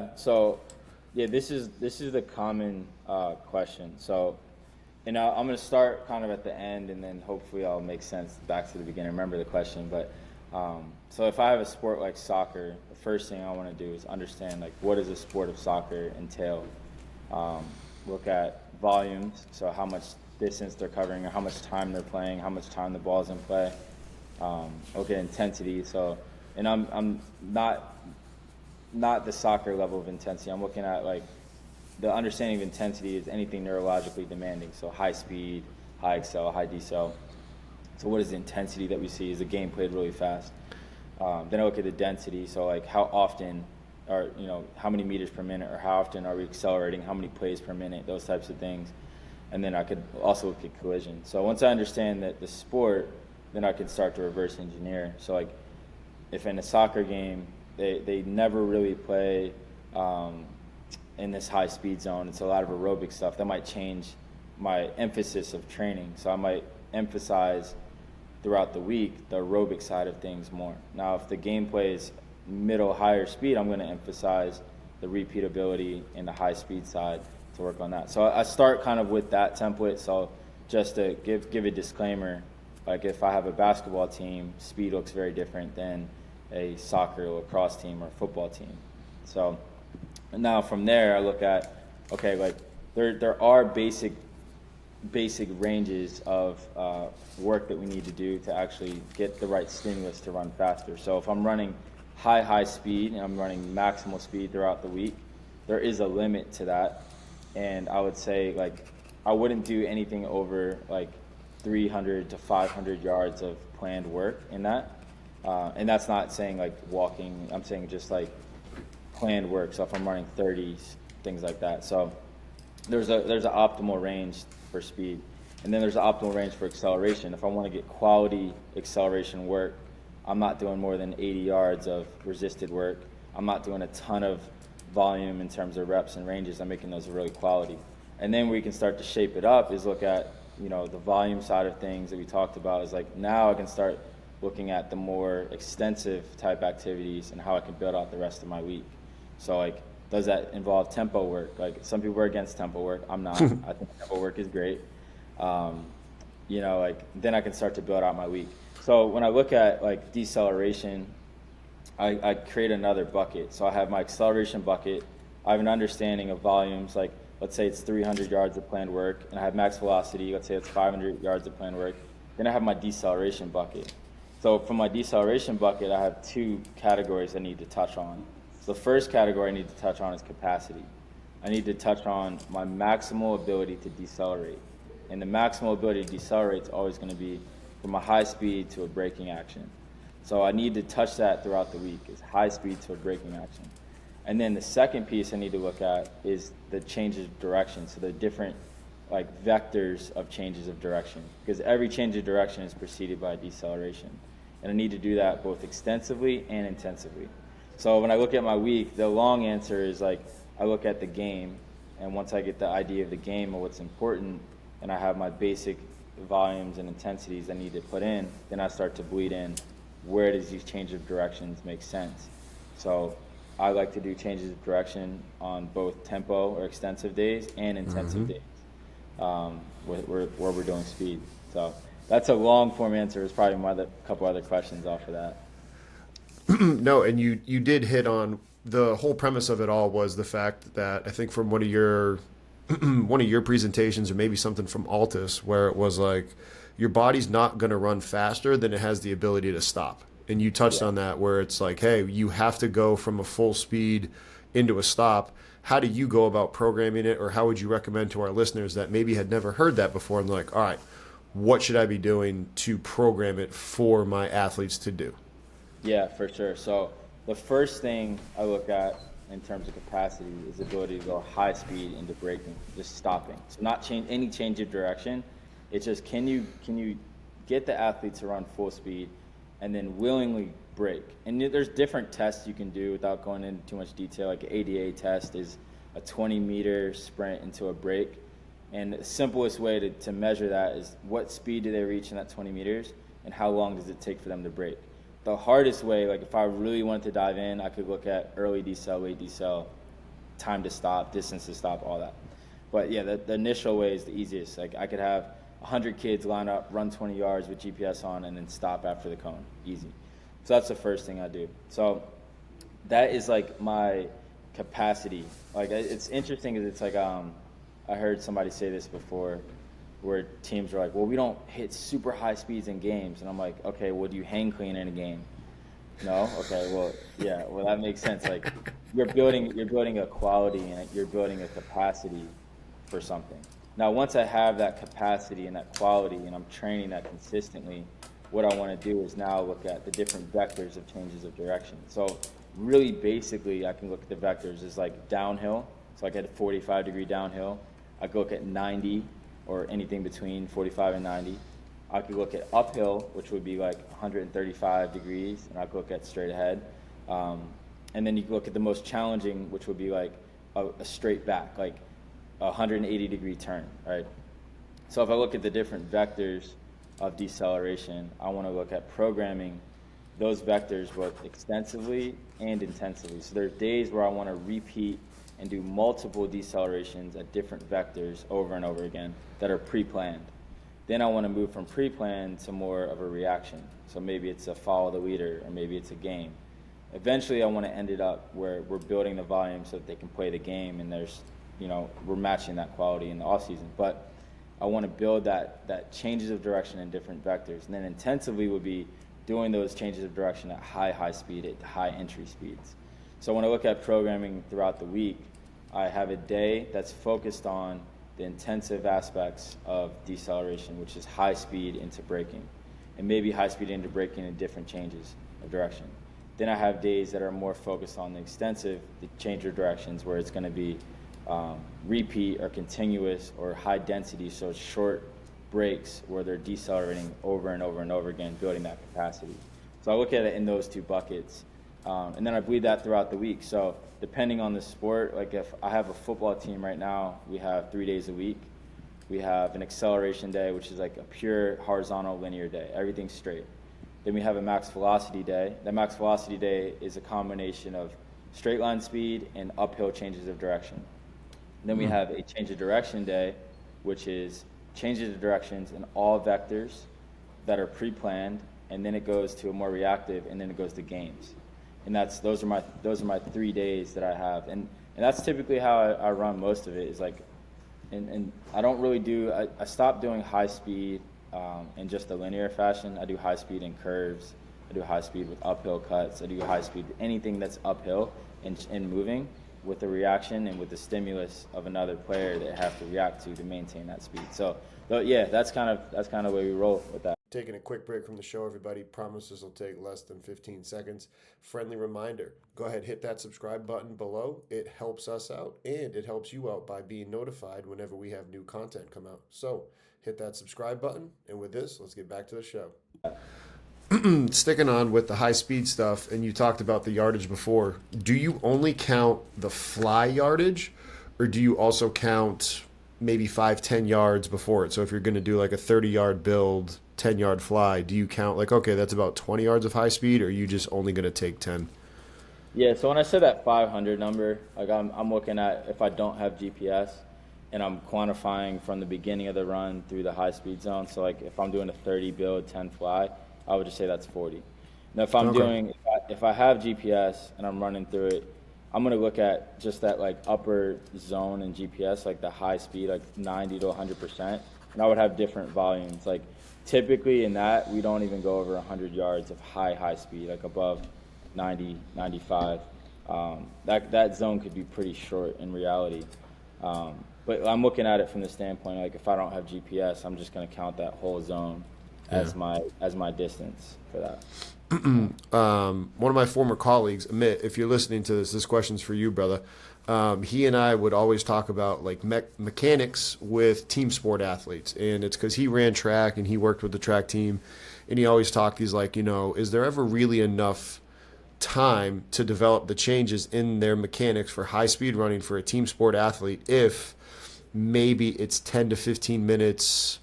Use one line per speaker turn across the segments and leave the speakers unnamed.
Yeah. So, yeah, this is the common question. So, I'm going to start kind of at the end, and then hopefully I'll make sense back to the beginning. Remember the question, but so if I have a sport like soccer, the first thing I want to do is understand like what does a sport of soccer entail. Um, Look at volumes, so how much distance they're covering, or how much time they're playing, how much time the ball's in play. Look at intensity. So, and I'm not the soccer level of intensity. I'm looking at like the understanding of intensity is anything neurologically demanding. So high speed, high accel, high decel. So what is the intensity that we see? Is the game played really fast? Then I look at the density. So like how often, or how many meters per minute, or how often are we accelerating? How many plays per minute? Those types of things. And then I could also look at collision. So once I understand that the sport, then I can start to reverse engineer. So like if in a soccer game they never really play in this high speed zone, it's a lot of aerobic stuff, that might change my emphasis of training. So I might emphasize throughout the week the aerobic side of things more. Now if the game plays middle higher speed, I'm going to emphasize the repeatability and the high speed side to work on that. So I start kind of with that template. So just to give a disclaimer, like if I have a basketball team, speed looks very different than a soccer or lacrosse team or football team. So now from there I look at, okay, like there are basic ranges of work that we need to do to actually get the right stimulus to run faster. So if I'm running high speed and I'm running maximal speed throughout the week, there is a limit to that. And I would say like I wouldn't do anything over like 300 to 500 yards of planned work in that. And that's not saying like walking, I'm saying just like planned work. So if I'm running 30s, things like that. So there's an optimal range for speed. And then there's an optimal range for acceleration. If I want to get quality acceleration work, I'm not doing more than 80 yards of resisted work. I'm not doing a ton of volume in terms of reps and ranges. I'm making those really quality. And then we can start to shape it up is look at, the volume side of things that we talked about is like now I can start looking at the more extensive type activities and how I can build out the rest of my week. So like, does that involve tempo work? Like some people are against tempo work. I'm not. I think tempo work is great. Like then I can start to build out my week. So when I look at like deceleration, I create another bucket. So I have my acceleration bucket. I have an understanding of volumes. Like let's say it's 300 yards of planned work, and I have max velocity. Let's say it's 500 yards of planned work. Then I have my deceleration bucket. So from my deceleration bucket, I have two categories I need to touch on. So the first category I need to touch on is capacity. I need to touch on my maximal ability to decelerate. And the maximal ability to decelerate is always going to be from a high speed to a braking action. So I need to touch that throughout the week, is high speed to a braking action. And then the second piece I need to look at is the changes of direction. So the different like vectors of changes of direction, because every change of direction is preceded by deceleration. And I need to do that both extensively and intensively. So when I look at my week, the long answer is like I look at the game, and once I get the idea of the game and what's important, and I have my basic volumes and intensities I need to put in, then I start to bleed in where does these changes of directions make sense. So I like to do changes of direction on both tempo or extensive days and intensive days where we're doing speed. So that's a long form answer. There's probably a couple other questions off of that.
No, and you did hit on the whole premise of it all was the fact that I think from one of your presentations or maybe something from Altus where it was like your body's not going to run faster than it has the ability to stop. And you touched on that where it's like, hey, you have to go from a full speed into a stop. How do you go about programming it, or how would you recommend to our listeners that maybe had never heard that before and like, all right, what should I be doing to program it for my athletes to do?
Yeah, for sure. So the first thing I look at in terms of capacity is the ability to go high speed into braking, just stopping. So not any change of direction. It's just can you get the athlete to run full speed and then willingly brake. And there's different tests you can do without going into too much detail. Like an ADA test is a 20-meter sprint into a brake. And the simplest way to measure that is what speed do they reach in that 20 meters and how long does it take for them to brake. The hardest way, like if I really wanted to dive in, I could look at early decel, late decel, time to stop, distance to stop, all that. But yeah, the initial way is the easiest. Like I could have 100 kids line up, run 20 yards with GPS on, and then stop after the cone. Easy. So that's the first thing I do. So that is like my capacity. Like it's interesting because it's like I heard somebody say this before, where teams are like, well, we don't hit super high speeds in games, and I'm like, okay, well, do you hang clean in a game? No? Okay, well, yeah, well, that makes sense. Like, you're building a quality and you're building a capacity for something. Now, once I have that capacity and that quality and I'm training that consistently, what I want to do is now look at the different vectors of changes of direction. So really basically, I can look at the vectors as like downhill. So I get a 45-degree downhill. I could look at 90 or anything between 45 and 90. I could look at uphill, which would be like 135 degrees, and I could look at straight ahead. And then you could look at the most challenging, which would be like a straight back, like a 180-degree turn, right? So if I look at the different vectors of deceleration, I want to look at programming those vectors both extensively and intensively. So there's days where I want to repeat and do multiple decelerations at different vectors over and over again that are pre-planned. Then I want to move from pre-planned to more of a reaction. So maybe it's a follow the leader, or maybe it's a game. Eventually I want to end it up where we're building the volume so that they can play the game, and there's, we're matching that quality in the off season. But I want to build that changes of direction in different vectors. And then intensively would be doing those changes of direction at high speed, at high entry speeds. So when I look at programming throughout the week, I have a day that's focused on the intensive aspects of deceleration, which is high speed into braking, and maybe high speed into braking in different changes of direction. Then I have days that are more focused on the extensive, the change of directions, where it's going to be repeat or continuous or high density, so short breaks where they're decelerating over and over and over again, building that capacity. So I look at it in those two buckets, and then I bleed that throughout the week. So depending on the sport, like if I have a football team right now, we have 3 days a week. We have an acceleration day, which is like a pure horizontal linear day, everything's straight. Then we have a max velocity day. The max velocity day is a combination of straight line speed and uphill changes of direction. Then we have a change of direction day, which is changes of directions in all vectors that are pre-planned, and then it goes to a more reactive, and then it goes to games. And those are my 3 days that I have, and that's typically how I run most of it. Is like, and I don't really do. I stopped doing high speed in just a linear fashion. I do high speed in curves. I do high speed with uphill cuts. I do high speed with anything that's uphill and moving, with the reaction and with the stimulus of another player that have to react to maintain that speed. So yeah, that's kind of the way we roll with that.
Taking a quick break from the show, everybody. Promise this will take less than 15 seconds. Friendly reminder, go ahead, hit that subscribe button below. It helps us out, and it helps you out by being notified whenever we have new content come out. So hit that subscribe button, and with this, let's get back to the show. Sticking on with the high speed stuff, and you talked about the yardage before. Do you only count the fly yardage, or do you also count maybe 5-10 yards before it? So if you're going to do like a 30-yard build, 10-yard fly, do you count like, okay, that's about 20 yards of high speed, or are you just only going to take 10?
Yeah, so when I said that 500 number, like I'm looking at if I don't have GPS, and I'm quantifying from the beginning of the run through the high speed zone. So like if I'm doing a 30 build, 10 fly, I would just say that's 40. Now if I'm if I have GPS and I'm running through it, I'm going to look at just that like upper zone in GPS, like the high speed, like 90 to 100%, and I would have different volumes. Like typically in that, we don't even go over 100 yards of high speed, like above 90, 95. That zone could be pretty short in reality. But I'm looking at it from the standpoint, like if I don't have GPS, I'm just going to count that whole zone as my distance for that.
One of my former colleagues, Amit, if you're listening to this question's for you, brother. He and I would always talk about like mechanics with team sport athletes, and it's because he ran track and he worked with the track team, and he always talked. He's like, is there ever really enough time to develop the changes in their mechanics for high speed running for a team sport athlete if maybe it's 10 to 15 minutes,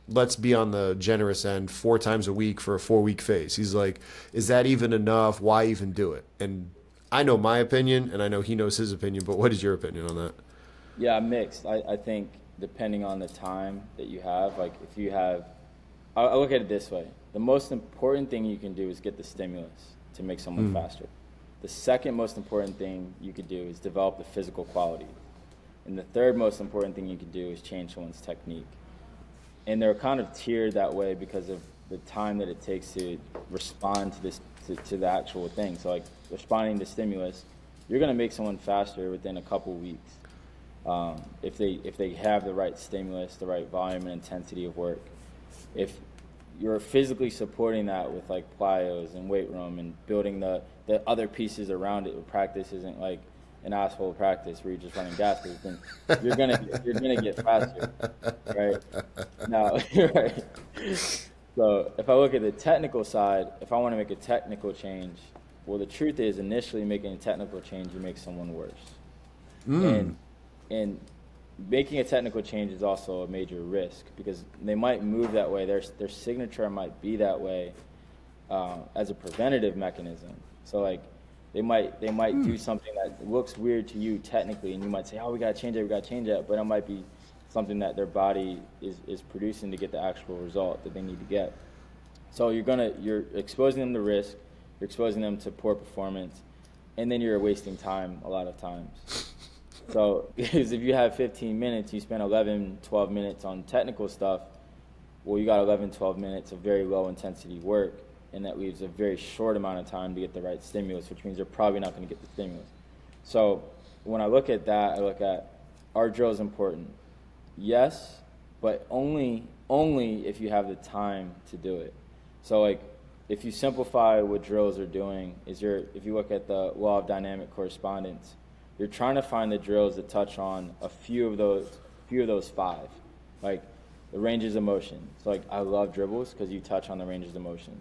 let's be on the generous end, 4 times a week for a 4-week phase? He's like, is that even enough? Why even do it? And I know my opinion, and I know he knows his opinion, but what is your opinion on that?
Yeah, mixed. I think depending on the time that you have, like if you have, I look at it this way. The most important thing you can do is get the stimulus to make someone faster. The second most important thing you could do is develop the physical quality. And the third most important thing you could do is change someone's technique. And they're kind of tiered that way because of the time that it takes to respond to this to the actual thing. So like responding to stimulus, you're going to make someone faster within a couple weeks if they have the right stimulus, the right volume and intensity of work. If you're physically supporting that with like plyos and weight room and building the other pieces around it, where practice isn't like an asshole practice where you're just running gases, then you're gonna get faster, right? Now, right. So if I look at the technical side, if I want to make a technical change, well, the truth is initially making a technical change, you make someone worse. And making a technical change is also a major risk because they might move that way. Their signature might be that way as a preventative mechanism. So like they might do something that looks weird to you technically, and you might say, "Oh, we gotta change it," but it might be something that their body is producing to get the actual result that they need to get. So you're exposing them to risk, you're exposing them to poor performance, and then you're wasting time a lot of times. So because if you have 15 minutes, you spend 11, 12 minutes on technical stuff, well, you got 11, 12 minutes of very low intensity work, and that leaves a very short amount of time to get the right stimulus, which means you're probably not going to get the stimulus. So when I look at that, I look at, are drills important? Yes, but only if you have the time to do it. So like if you simplify what drills are doing, if you look at the law of dynamic correspondence, you're trying to find the drills that touch on a few of those five, like the ranges of motion. So like I love dribbles because you touch on the ranges of motion.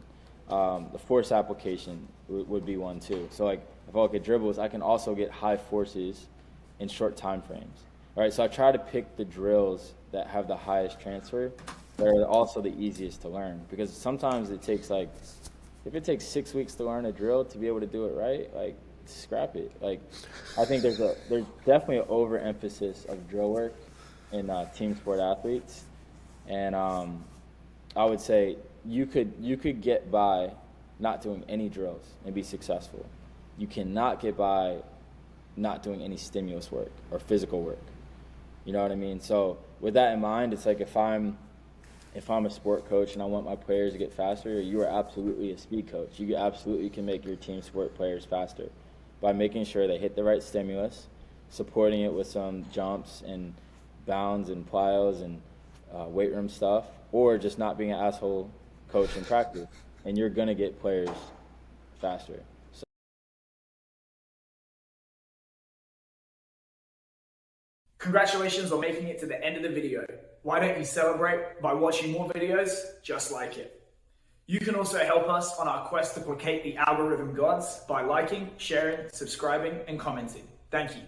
The force application would be one too. So like if I look at dribbles, I can also get high forces in short time frames. All right, so I try to pick the drills that have the highest transfer, that are also the easiest to learn. Because sometimes it takes if it takes 6 weeks to learn a drill to be able to do it right, like scrap it. Like I think there's definitely an overemphasis of drill work in team sport athletes, and I would say you could get by not doing any drills and be successful. You cannot get by not doing any stimulus work or physical work. You know what I mean? So with that in mind, it's like if I'm a sport coach and I want my players to get faster, you are absolutely a speed coach. You absolutely can make your team sport players faster by making sure they hit the right stimulus, supporting it with some jumps and bounds and plyos and weight room stuff, or just not being an asshole coach in practice, and you're going to get players faster.
Congratulations on making it to the end of the video. Why don't you celebrate by watching more videos just like it? You can also help us on our quest to placate the algorithm gods by liking, sharing, subscribing, and commenting. Thank you.